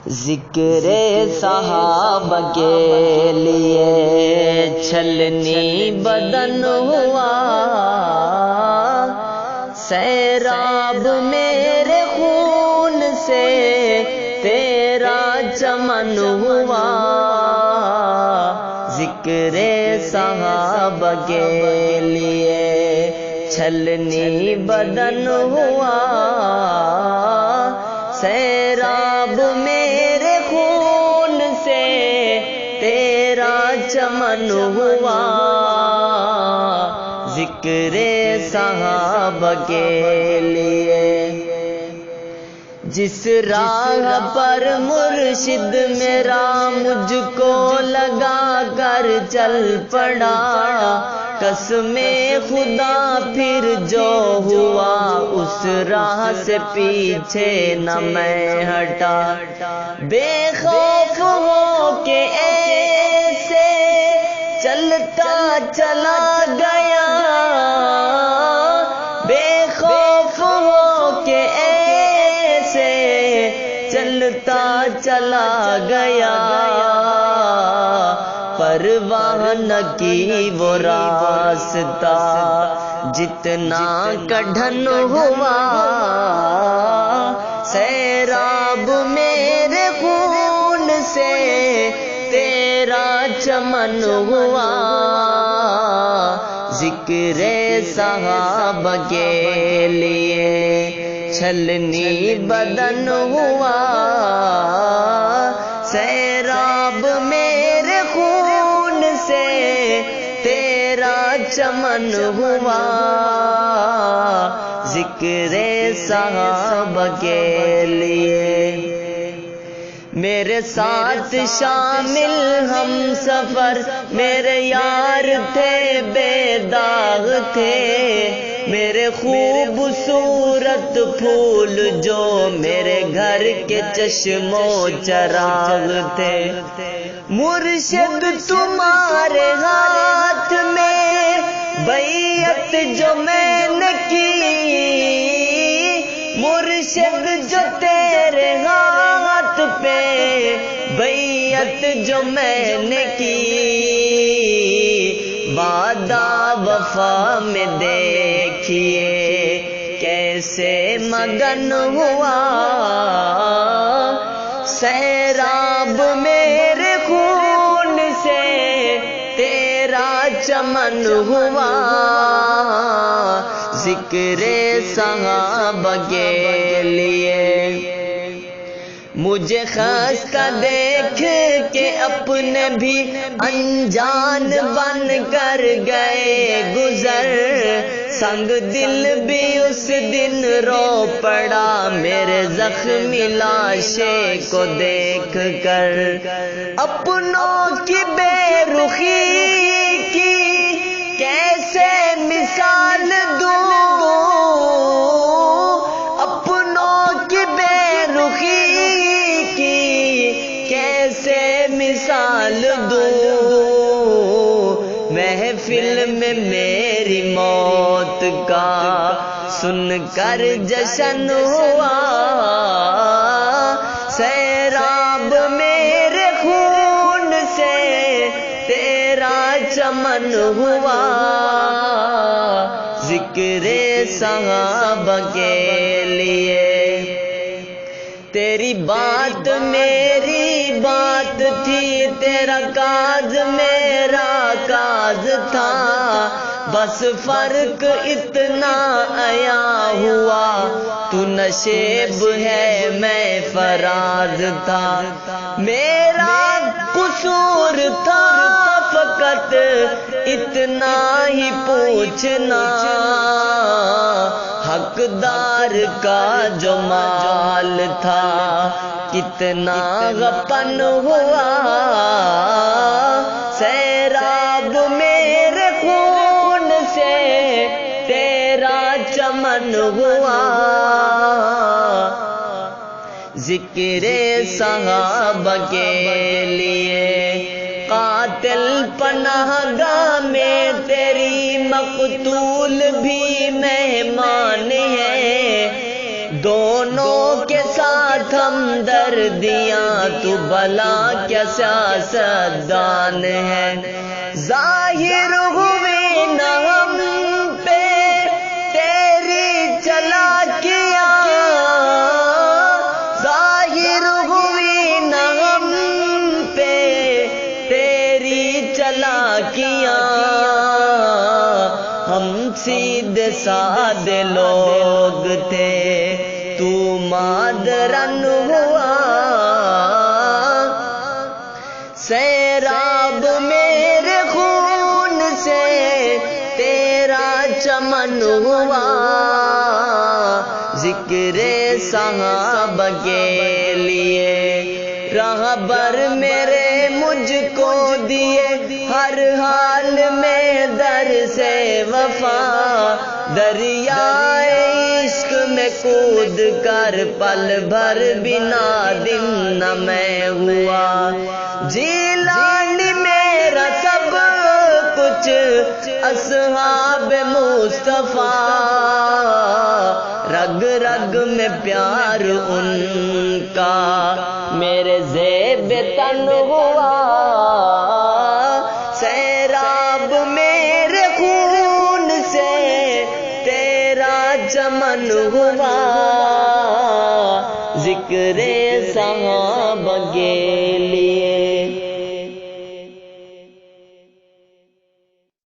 ذکر صحابہ کے لیے چھلنی بدن ہوا، سیراب میرے خون سے تیرا چمن ہوا، ذکر صحابہ کے لیے چھلنی بدن ہوا، سیراب میرے خون سے تیرا چمن ہوا، ذکر صحابہ کے لیے۔ جس راہ پر مرشد میرا مجھ کو لگا کر چل پڑا، قسم خدا پھر جو ہوا اس راہ سے پیچھے نہ میں ہٹا، بے خوف ہو کے ایسے چلتا چلا گیا، بے خوف ہو کے ایسے چلتا چلا گیا، پرواہ نہ کی وہ راستہ جتنا کڑھن ہوا، سیراب میرے خون سے تیرا چمن ہوا، ذکر صحابہ کے لیے چھلنی بدن ہوا، سیراب میرے خون سے تیرا چمن ہوا، ذکر صحابہ کے لیے۔ میرے ساتھ شامل ہم سفر میرے یار تھے، بے داغ تھے، میرے خوبصورت پھول جو میرے گھر کے چشم و چراغ تھے، مرشد تمہارے ہاتھ میں بیعت جو میں نے کی، مرشد جو تیرے ہاتھ پہ بیعت جو میں نے کی، وعدہ وفا میں دیکھیے کیسے مگن ہوا، سیراب میرے خون سے تیرا چمن ہوا، ذکر صحابہ کے لیے۔ مجھے خستہ دیکھ کے اپنے بھی انجان بن کر گئے گزر، سنگ دل بھی اس دن رو پڑا میرے زخمی لاشے کو دیکھ کر، اپنوں کی بے رخی کی کیسے مثال دوں، اپنوں کی بے رخی کی کیسے مثال دوں، محفل میں میری موت کا سن کر جشن ہوا، سیراب میرے خون سے تیرا چمن ہوا، ذکر صحابہ کے لیے۔ تیری بات میری بات تھی، تیرا کاز میرا کاز تھا، بس فرق اتنا عیا ہوا، تو نشیب ہے میں فراز تھا، میرا قصور تھا فقط اتنا ہی پوچھنا، حقدار کا جو مال تھا کتنا غپن ہوا، سیراب میرے خون سے تیرا چمن ہوا، ذکر صحابہ کے لیے۔ قاتل پناہ گاہ میں تیری مقتول بھی مہمان ہے، دونوں کے ساتھ ہم سمندر دیا تو بلا کیا سیاستدان ہے. ظاہر ہوئی نہ ہم پہ تیری چلاکیاں، ظاہر ہوئی نہ ہم پہ تیری چلاکیاں. ہم سیدھے سادے لوگ تھے تو مادرن ہوا. سیراب میرے خون سے تیرا چمن ہوا. ذکر صحابہ کے لیے راہبر میرے مجھ کو دیے، ہر حال میں در سے وفا. دریائے عشق میں کود کر پل بھر بنا دن نہ میں ہوا. جیلانی میرا سب کچھ اصحاب مصطفیٰ، رگ رگ میں پیار ان کا میرے زیب تن ہوا. سیراب میرے خون سے تیرا چمن ہوا. ذکر صحابہ کے